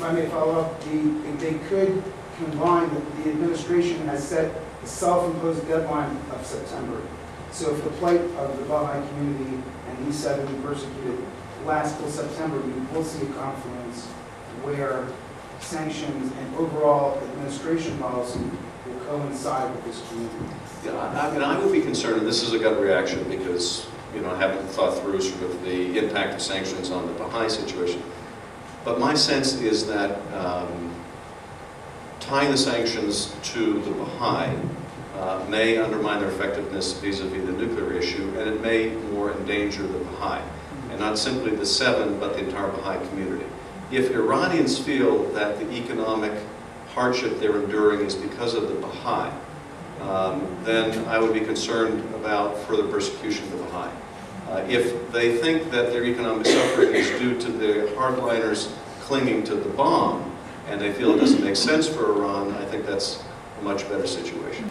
if I may follow up, they could combine, the administration has set a self-imposed deadline of September. So if the plight of the Baha'i community and these 70 persecuted lasts till September, we will see a confluence where sanctions and overall administration policy will coincide with this community. Yeah, I would be concerned, and this is a gut reaction because I haven't thought through sort of the impact of sanctions on the Baha'i situation. But my sense is that tying the sanctions to the Baha'i may undermine their effectiveness vis-a-vis the nuclear issue, and it may more endanger the Baha'i, and not simply the 7, but the entire Baha'i community. If Iranians feel that the economic hardship they're enduring is because of the Baha'i, then I would be concerned about further persecution of the Baha'i. If they think that their economic suffering is due to the hardliners clinging to the bomb, and they feel it doesn't make sense for Iran, I think that's a much better situation.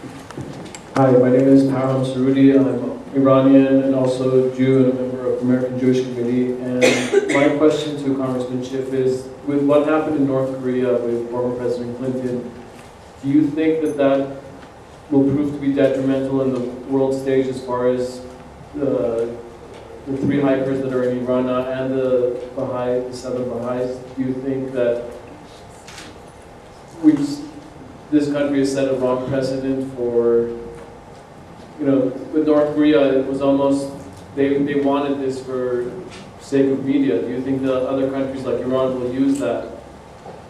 Hi, my name is Param Sarudi. I'm Iranian and also Jew and a member of the American Jewish Committee. And my question to Congressman Schiff is, with what happened in North Korea with former President Clinton, do you think that that will prove to be detrimental in the world stage as far as the 3 hikers that are in Iran now and the Baha'i, the 7 Baha'is? Do you think that this country has set a wrong precedent for, with North Korea, it was almost, they wanted this for sake of media. Do you think that other countries like Iran will use that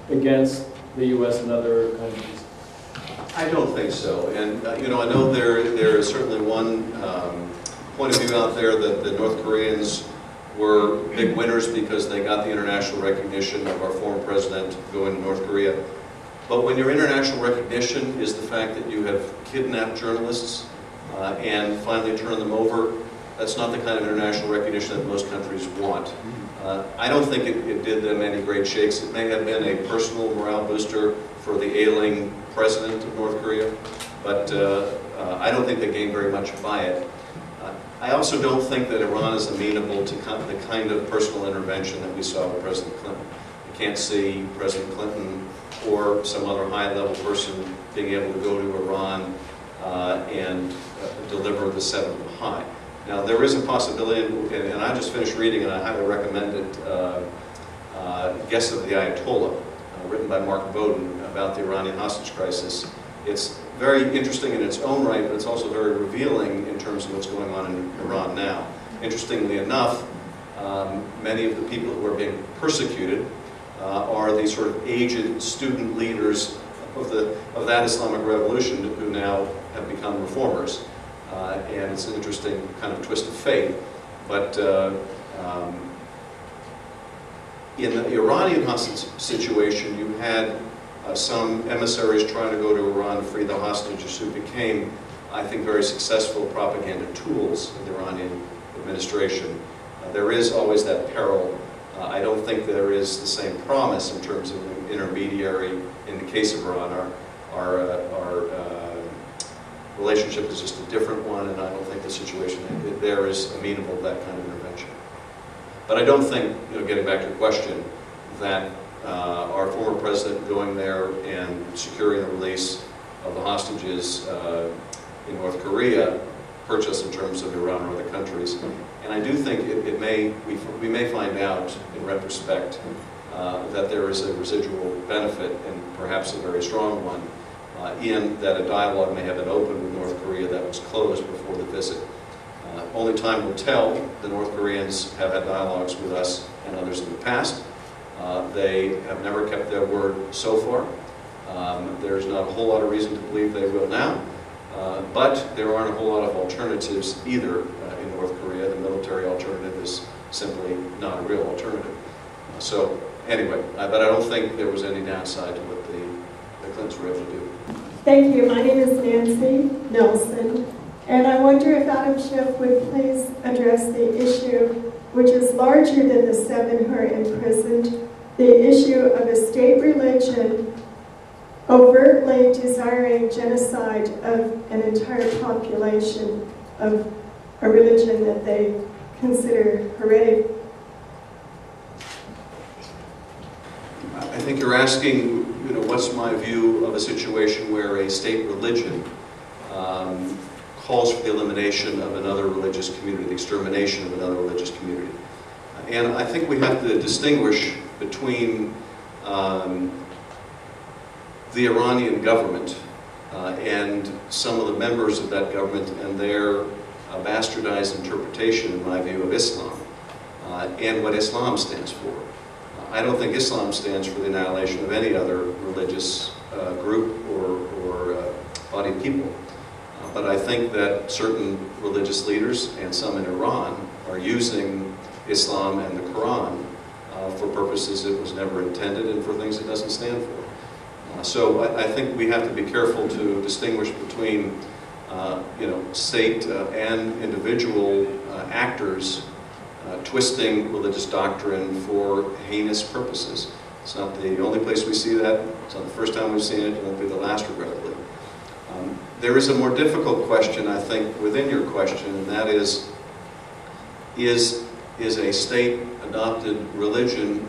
against the US and other countries? I don't think so. And, I know there is certainly one point of view out there that the North Koreans were big winners because they got the international recognition of our former president going to North Korea. But when your international recognition is the fact that you have kidnapped journalists and finally turned them over, that's not the kind of international recognition that most countries want. I don't think it did them any great shakes. It may have been a personal morale booster for the ailing president of North Korea, but I don't think they gained very much by it. I also don't think that Iran is amenable to the kind of personal intervention that we saw with President Clinton. You can't see President Clinton or some other high-level person being able to go to Iran and deliver the 7 Baha'i. Now, there is a possibility, and I just finished reading, and I highly recommend it, Guest of the Ayatollah, written by Mark Bowden, about the Iranian hostage crisis. It's very interesting in its own right, but it's also very revealing in terms of what's going on in Iran now. Interestingly enough, many of the people who are being persecuted are these sort of aged student leaders of that Islamic revolution who now have become reformers. And it's an interesting kind of twist of fate. But in the Iranian hostage situation, you had some emissaries trying to go to Iran to free the hostages who became, I think, very successful propaganda tools in the Iranian administration. There is always that peril. I don't think there is the same promise in terms of an intermediary in the case of Iran. Our relationship is just a different one, and I don't think the situation there is amenable to that kind of intervention. But I don't think, getting back to your question, that our former president going there and securing the release of the hostages in North Korea hurts us in terms of Iran or other countries. And I do think we may find out in retrospect that there is a residual benefit, and perhaps a very strong one, in that a dialogue may have been opened with North Korea that was closed before the visit. Only time will tell. The North Koreans have had dialogues with us and others in the past. They have never kept their word so far. There's not a whole lot of reason to believe they will now. But there aren't a whole lot of alternatives either in North Korea. The military alternative is simply not a real alternative. So anyway, but I don't think there was any downside to what the Clintons were able to do. Thank you. My name is Nancy Nelson, and I wonder if Adam Schiff would please address the issue, which is larger than the 7 who are imprisoned, the issue of a state religion overtly desiring genocide of an entire population of a religion that they consider heretic. I think you're asking, what's my view of a situation where a state religion calls for the elimination of another religious community, the extermination of another religious community. And I think we have to distinguish between the Iranian government and some of the members of that government and their bastardized interpretation, in my view, of Islam and what Islam stands for. I don't think Islam stands for the annihilation of any other religious group or body of people. But I think that certain religious leaders, and some in Iran, are using Islam and the Quran for purposes it was never intended and for things it doesn't stand for. So I think we have to be careful to distinguish between state and individual actors twisting religious doctrine for heinous purposes. It's not the only place we see that. It's not the first time we've seen it. It won't be the last, regrettably. There is a more difficult question, I think, within your question, and that is a state-adopted religion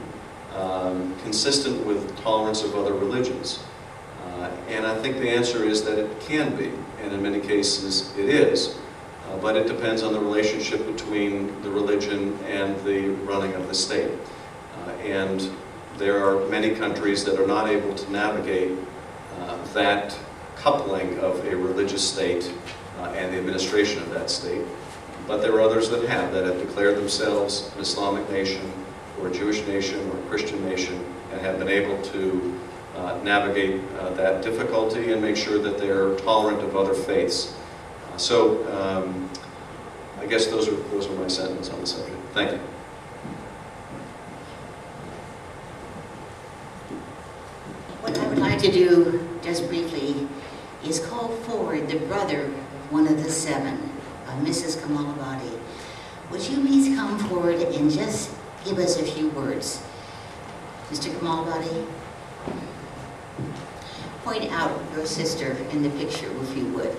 consistent with tolerance of other religions? And I think the answer is that it can be, and in many cases it is. But it depends on the relationship between the religion and the running of the state. And there are many countries that are not able to navigate that coupling of a religious state and the administration of that state. But there are others that have declared themselves an Islamic nation or a Jewish nation or a Christian nation and have been able to navigate that difficulty and make sure that they're tolerant of other faiths. So I guess those are my sentiments on the subject. Thank you. What I would like to do, just briefly, is call forward the brother of one of the seven, Mrs. Kamalabadi. Would you please come forward and just give us a few words? Mr. Kamalabadi, point out your sister in the picture, if you would.